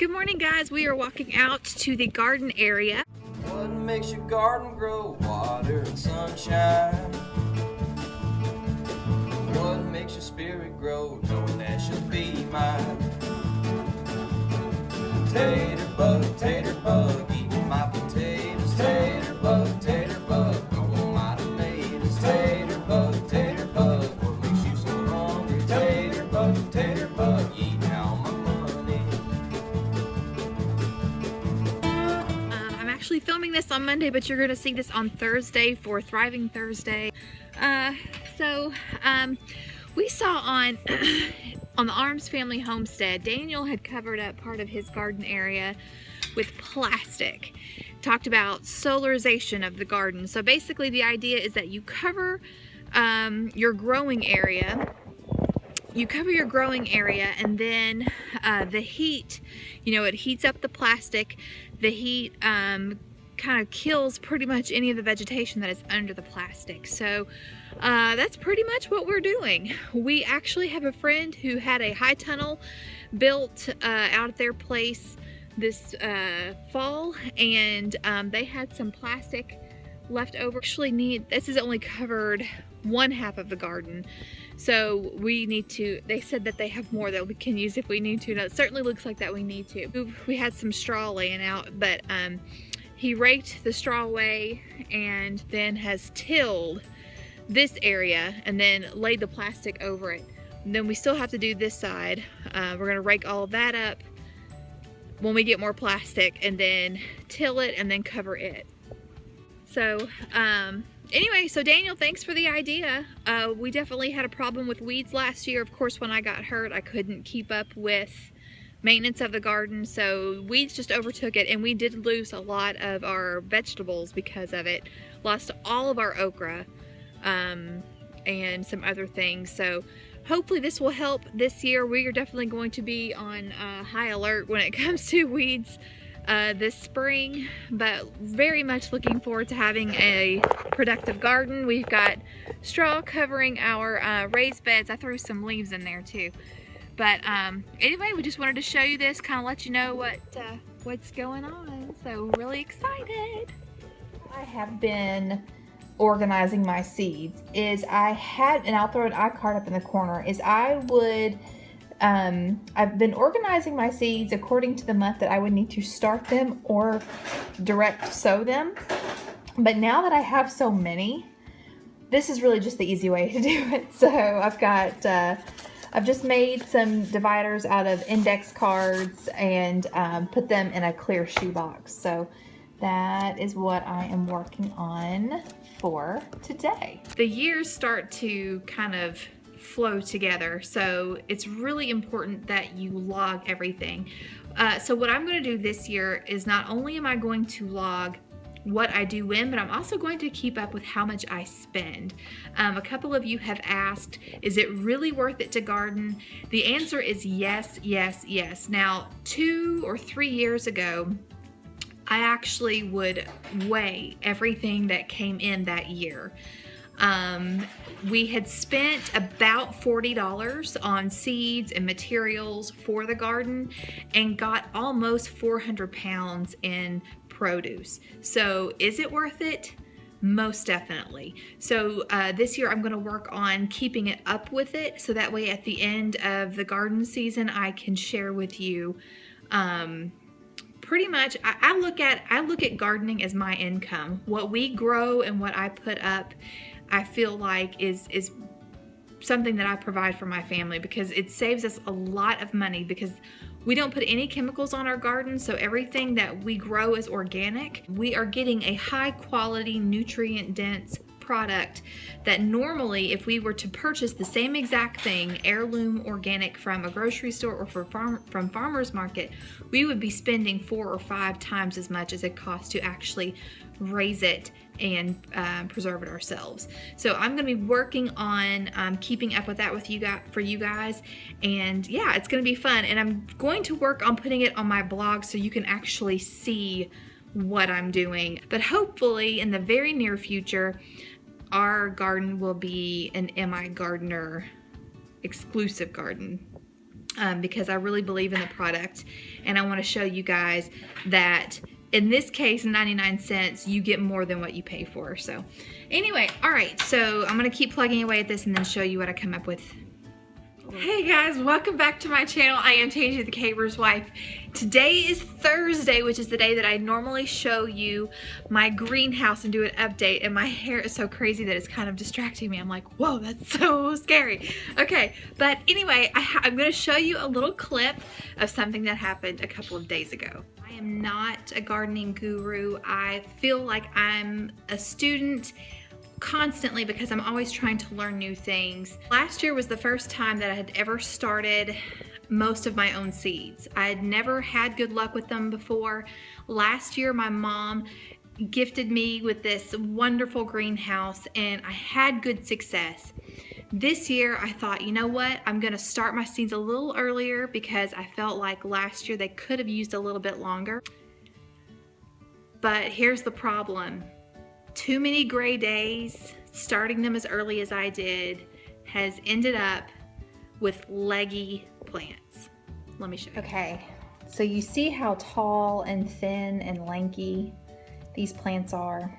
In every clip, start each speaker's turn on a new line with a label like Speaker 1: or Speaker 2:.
Speaker 1: Good morning, guys. We are walking out to the garden area.
Speaker 2: What makes your garden grow? Water and sunshine. What makes your spirit grow? Knowing that she'll be mine. Tater bug, eating my potatoes. Tater bug, growing my tomatoes. Tater bug, what makes you so hungry? Tater bug, eating all my money.
Speaker 1: I'm actually filming this on Monday, but you're going to see this on Thursday for Thriving Thursday. We saw on on the Arms Family Homestead, Daniel had covered up part of his garden area with plastic. Talked about solarization of the garden. So basically the idea is that you cover your growing area. You cover your growing area, and then the heat, it heats up the plastic. The heat kind of kills pretty much any of the vegetation that is under the plastic. So that's pretty much what we're doing. We actually have a friend who had a high tunnel built out at their place this fall, and they had some plastic left over. Actually, this is only covered one half of the garden, so we need to, they said that they have more that we can use if we need to. Now, it certainly looks like that we need to. We had some straw laying out, but he raked the straw away and then has tilled this area and then laid the plastic over it. And then we still have to do this side. We're gonna rake all of that up when we get more plastic, and then till it and then cover it. So anyway, so Daniel, thanks for the idea. We definitely had a problem with weeds last year. Of course, when I got hurt, I couldn't keep up with maintenance of the garden, so weeds just overtook it, and we did lose a lot of our vegetables because of it. Lost all of our okra and some other things. So hopefully this will help this year. We are definitely going to be on high alert when it comes to weeds this spring, but very much looking forward to having a productive garden. We've got straw covering our raised beds. I threw some leaves in there too. But anyway, we just wanted to show you this, kind of let you know what's going on. So really excited.
Speaker 3: I have been organizing my seeds. And I'll throw an iCard up in the corner, I've been organizing my seeds according to the month that I would need to start them or direct sow them. But now that I have so many, this is really just the easy way to do it. So I've just made some dividers out of index cards and put them in a clear shoebox. So that is what I am working on for today.
Speaker 1: The years start to kind of flow together, so it's really important that you log everything. So what I'm going to do this year is not only am I going to log what I do when, but I'm also going to keep up with how much I spend. A couple of you have asked, is it really worth it to garden? The answer is yes, yes, yes. Now, 2 or 3 years ago, I actually would weigh everything that came in that year. We had spent about $40 on seeds and materials for the garden and got almost 400 pounds in produce. So is it worth it? Most definitely. So this year I'm going to work on keeping it up with it, so that way at the end of the garden season I can share with you pretty much. I look at gardening as my income. What we grow and what I put up, I feel like is something that I provide for my family, because it saves us a lot of money, because we don't put any chemicals on our garden, so everything that we grow is organic. We are getting a high quality, nutrient dense product that normally, if we were to purchase the same exact thing, heirloom organic, from a grocery store or from farmer's market, we would be spending 4 or 5 times as much as it costs to actually raise it and preserve it ourselves. So I'm going to be working on keeping up with that for you guys, and yeah, it's going to be fun. And I'm going to work on putting it on my blog so you can actually see what I'm doing. But hopefully in the very near future, our garden will be an MI Gardener exclusive garden. because I really believe in the product, and I want to show you guys that in this case, 99 cents, you get more than what you pay for. So anyway, all right, so I'm gonna keep plugging away at this and then show you what I come up with. Hey guys, welcome back to my channel. I am Tangy the Caber's wife. Today is Thursday, which is the day that I normally show you my greenhouse and do an update, and my hair is so crazy that it's kind of distracting me. I'm like, whoa, that's so scary. Okay, but anyway, I'm gonna show you a little clip of something that happened a couple of days ago. I am not a gardening guru. I feel like I'm a student constantly because I'm always trying to learn new things. Last year was the first time that I had ever started most of my own seeds. I had never had good luck with them before. Last year, my mom gifted me with this wonderful greenhouse and I had good success. This year, I thought, you know what? I'm gonna start my seeds a little earlier because I felt like last year they could have used a little bit longer. But here's the problem. Too many gray days, starting them as early as I did, has ended up with leggy plants. Let me show you. Okay, so you see how tall and thin and lanky these plants are.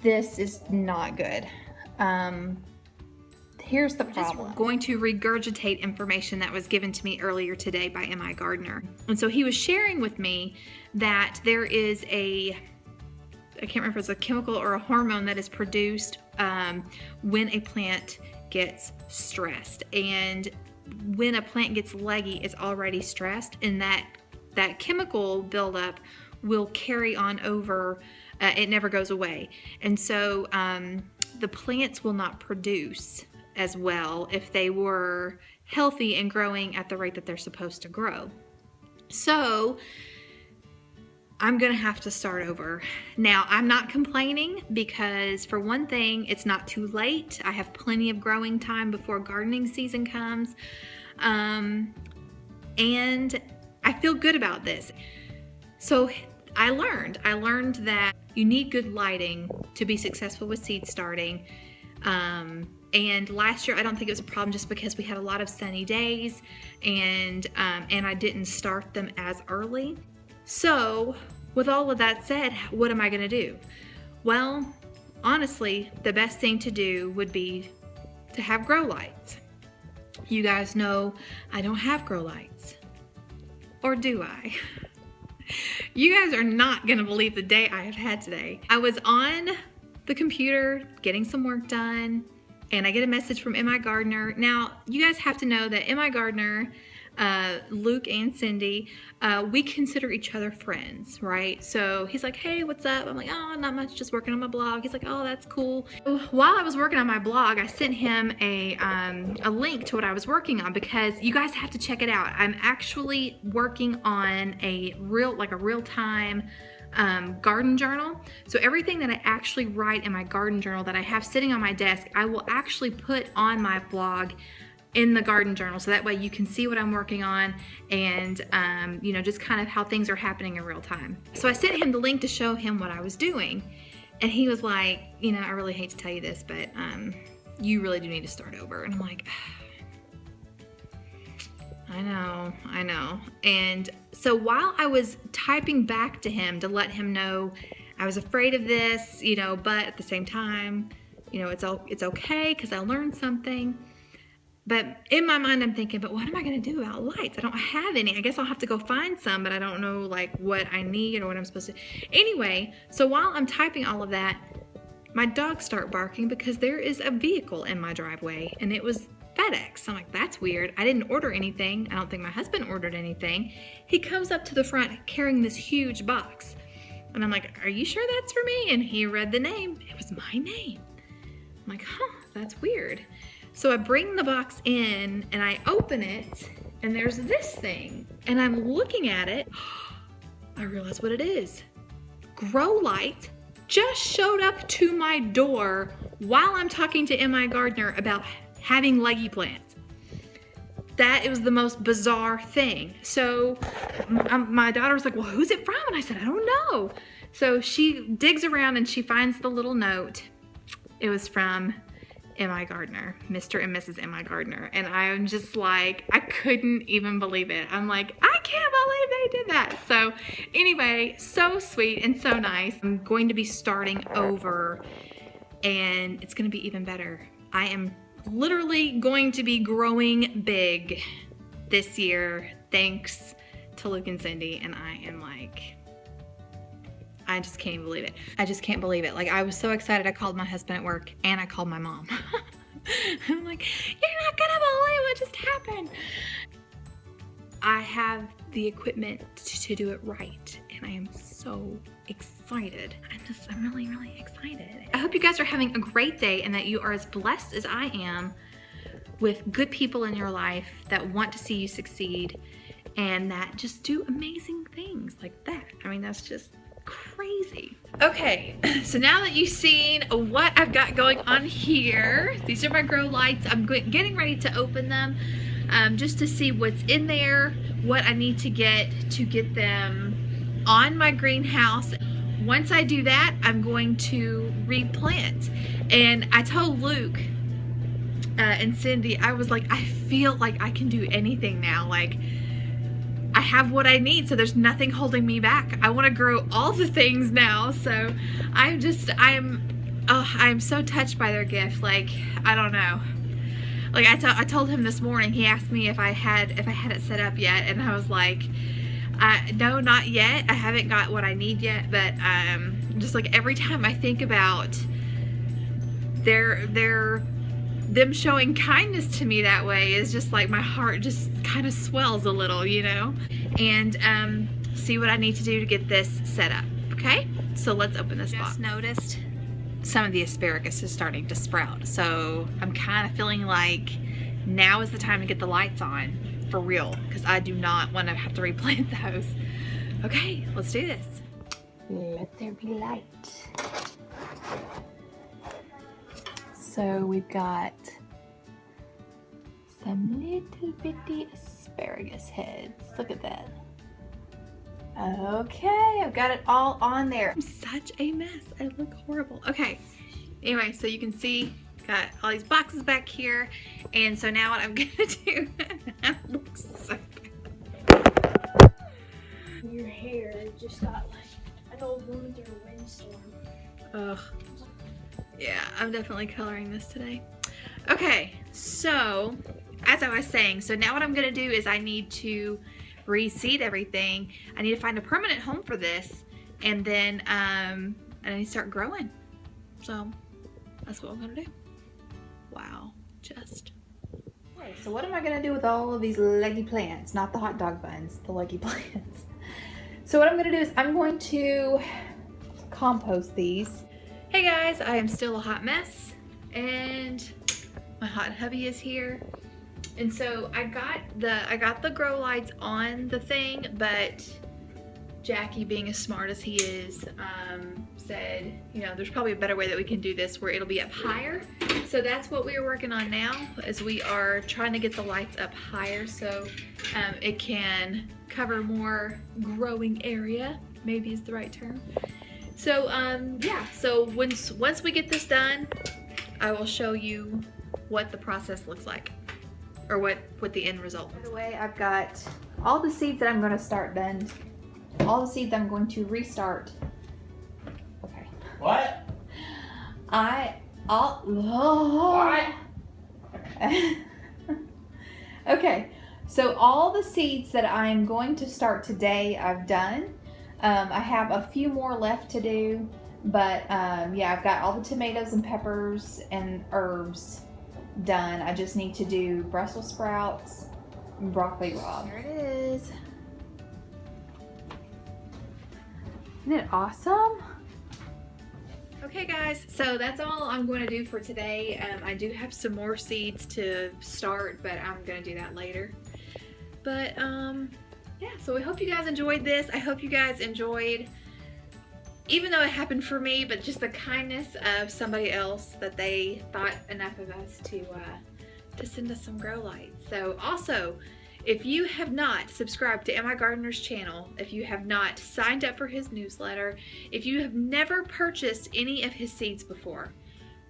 Speaker 1: This is not good. Here's the problem. I'm just going to regurgitate information that was given to me earlier today by M.I. Gardner. And so he was sharing with me that there is I can't remember if it's a chemical or a hormone that is produced when a plant gets stressed. And when a plant gets leggy, it's already stressed, and that chemical buildup will carry on over. It never goes away. And so the plants will not produce as well if they were healthy and growing at the rate that they're supposed to grow. So I'm gonna have to start over. Now, I'm not complaining because for one thing, it's not too late. I have plenty of growing time before gardening season comes. And I feel good about this. So I learned that you need good lighting to be successful with seed starting. And last year, I don't think it was a problem just because we had a lot of sunny days and I didn't start them as early. So with all of that said, what am I gonna do? Well, honestly, the best thing to do would be to have grow lights. You guys know I don't have grow lights. Or do I? You guys are not gonna believe the day I have had today. I was on the computer getting some work done and I get a message from M.I. Gardner. Now, you guys have to know that M.I. Gardner, Luke and Cindy, we consider each other friends, right? So he's like, hey, what's up? I'm like, oh, not much, just working on my blog. He's like, oh, that's cool. So while I was working on my blog, I sent him a link to what I was working on because you guys have to check it out. I'm actually working on a real-time garden journal. So everything that I actually write in my garden journal that I have sitting on my desk, I will actually put on my blog in the garden journal, so that way you can see what I'm working on and you know, just kind of how things are happening in real time. So I sent him the link to show him what I was doing, and he was like, you know, I really hate to tell you this, but you really do need to start over. And I'm like, I know. And so while I was typing back to him to let him know I was afraid of this, you know, but at the same time, you know, it's okay because I learned something. But in my mind, I'm thinking, but what am I going to do about lights? I don't have any. I guess I'll have to go find some, but I don't know like what I need or what I'm supposed to. Anyway, so while I'm typing all of that, my dogs start barking because there is a vehicle in my driveway and it was FedEx. I'm like, that's weird. I didn't order anything. I don't think my husband ordered anything. He comes up to the front carrying this huge box. And I'm like, are you sure that's for me? And he read the name. It was my name. I'm like, huh, that's weird. So I bring the box in and I open it and there's this thing and I'm looking at it. I realize what it is. Grow light just showed up to my door while I'm talking to M.I. Gardner about having leggy plants. It was the most bizarre thing. So my daughter was like, well, who's it from? And I said, I don't know. So she digs around and she finds the little note. It was from M.I. Gardner, Mr. and Mrs. M.I. Gardner. And I'm just like, I couldn't even believe it. I'm like, I can't believe they did that. So anyway, so sweet and so nice. I'm going to be starting over and it's going to be even better. I am literally going to be growing big this year thanks to Luke and Cindy. And I am like, I just can't even believe it. I just can't believe it. Like, I was so excited. I called my husband at work and I called my mom. I'm like, you're not gonna believe what just happened. I have the equipment to do it right. And I am so excited. I'm really, really excited. I hope you guys are having a great day and that you are as blessed as I am with good people in your life that want to see you succeed and that just do amazing things like that. I mean, that's just crazy. Okay, so now that you've seen what I've got going on here, these are my grow lights. I'm getting ready to open them just to see what's in there, what I need to get them on my greenhouse. Once I do that, I'm going to replant. And I told Luke and Cindy, I was like, I feel like I can do anything now. Like, I have what I need, so there's nothing holding me back. I want to grow all the things now, so I'm so touched by their gift. Like, I don't know. Like, I told him this morning, he asked me if I had it set up yet, and I was like, no, not yet. I haven't got what I need yet, but just like every time I think about them showing kindness to me that way is just like my heart just kind of swells a little, you know, and see what I need to do to get this set up. Okay, so let's open this box. Just noticed some of the asparagus is starting to sprout, so I'm kind of feeling like now is the time to get the lights on for real, because I do not want to have to replant those. Okay, let's do this.
Speaker 3: Let there be light. So we've got some little bitty asparagus heads. Look at that. Okay, I've got it all on there.
Speaker 1: I'm such a mess. I look horrible. Okay, anyway, so you can see got all these boxes back here, and so now what I'm gonna do, that looks so bad.
Speaker 4: Your hair just got like an old woman through a windstorm.
Speaker 1: Ugh. Yeah, I'm definitely coloring this today. Okay, so as I was saying, so now what I'm gonna do is I need to reseed everything. I need to find a permanent home for this, and then I need to start growing. So that's what I'm gonna do. Wow, just.
Speaker 3: Okay, so what am I gonna do with all of these leggy plants? Not the hot dog buns, the leggy plants. So what I'm gonna do is I'm going to compost these.
Speaker 1: Hey guys, I am still a hot mess, and my hot hubby is here. And so I got the grow lights on the thing, but Jackie, being as smart as he is, said, you know, there's probably a better way that we can do this where it'll be up higher. So that's what we are working on now, is we are trying to get the lights up higher so it can cover more growing area, maybe is the right term. So yeah, so once we get this done, I will show you what the process looks like, or what the end result looks like.
Speaker 3: By the way, I've got all the seeds that I'm going to start done. All the seeds I'm going to restart. Okay.
Speaker 2: What?
Speaker 3: Okay, so all the seeds that I'm going to start today, I've done. I have a few more left to do, but yeah, I've got all the tomatoes and peppers and herbs done. I just need to do Brussels sprouts and broccoli rabe. Here it is. Isn't it awesome?
Speaker 1: Okay guys, so that's all I'm going to do for today. I do have some more seeds to start, but I'm going to do that later. But yeah, so we hope you guys enjoyed this. I hope you guys enjoyed, even though it happened for me, but just the kindness of somebody else that they thought enough of us to send us some grow lights. So also, if you have not subscribed to M.I. Gardner's channel, if you have not signed up for his newsletter, if you have never purchased any of his seeds before,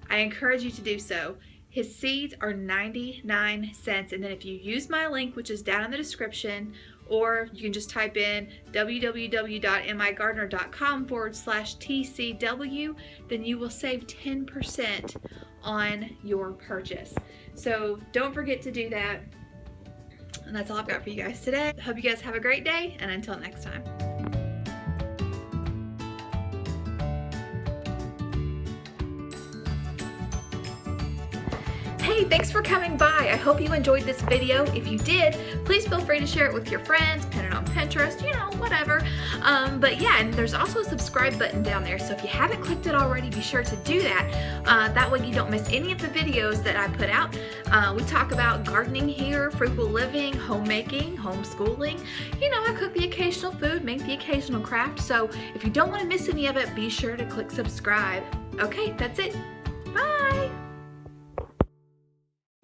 Speaker 1: I encourage you to do so. His seeds are 99 cents. And then if you use my link, which is down in the description, or you can just type in www.migardener.com/TCW, then you will save 10% on your purchase. So don't forget to do that. And that's all I've got for you guys today. Hope you guys have a great day, and until next time. Hey, thanks for coming by. I hope you enjoyed this video. If you did, please feel free to share it with your friends, pin it on Pinterest, you know, whatever. But yeah, and there's also a subscribe button down there. So if you haven't clicked it already, be sure to do that. That way you don't miss any of the videos that I put out. We talk about gardening here, frugal living, homemaking, homeschooling. You know, I cook the occasional food, make the occasional craft. So if you don't want to miss any of it, be sure to click subscribe. Okay, that's it. Bye.